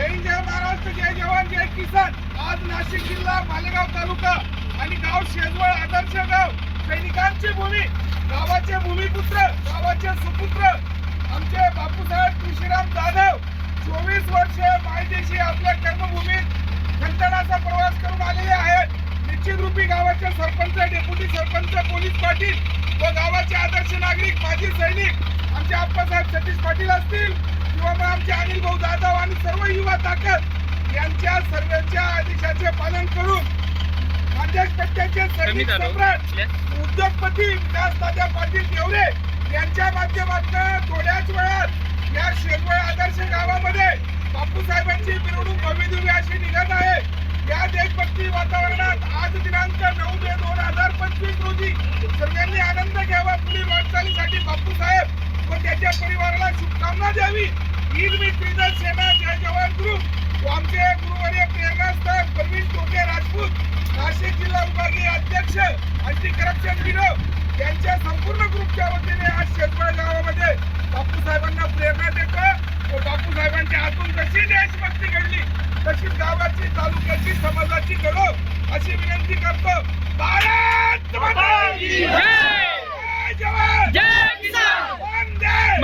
जय महाराष्ट्र, जय जवान, जय किसान। आज नाशिक जिल्हा, मालेगाव तालुका आणि गाव शेजवळ आदर्श गाव, सैनिकांची भूमी, गावाचे भूमिपुत्र, गावाचे सुपुत्र आमचे बापूसाहेब तुळशीराम जाधव 24 वर्षे मायदेशी आपल्या कर्मभूमीत खंडनाचा प्रवास करून आलेले आहेत। निश्चित रूपी गावाचे सरपंच, डेप्युटी सरपंच, पोलीस पाटील व गावाचे आदर्श नागरिक, माजी सैनिक आमचे आप्पासाहेब सतीश पाटील असतील किंवा मग आमचे अनिल भाऊ जाधव आणि सर्व युवा ताकद यांच्या सर्वांच्या आदेशाचे पालन करून खानदेश पट्ट्याचे सैनिक सम्राट, उद्योगपती विकास दादा पाटील देवरे यांच्या माध्यमातून थोड्याच वेळात या शेजवळ आदर्श गावामध्ये बापूसाहेबांची मिरवणूक भव्यदिव्य अशी निघत आहे। या देशभक्ती वातावरणात आज दिनांक 9 मे 2025 रोजी सर्वांनी आनंद घ्यावा। पुढील वाटचालीसाठी बापूसाहेब व त्याच्या परिवाराला शुभकामना द्यावी। ईद मी त्रिदल सेना जय जवान ग्रुप व आमचे गुरुवर्य प्रेरणास्थळ प्रवीण टोके राजपूत, नाशिक जिल्हा विभागीय अध्यक्ष अँटी करप्शन ब्युरो यांच्या संपूर्ण ग्रुपच्या वतीने आज शेजवळ गावामध्ये बापूसाहेबांना प्रेरणा देतो व बापूसाहेबांच्या हातून जशी देशभक्ती घडली तशीच गावाची, तालुक्याची, समाजाची घडो अशी विनंती करतो। भारत माता की जय! जय जवान, जय किसान, वंदे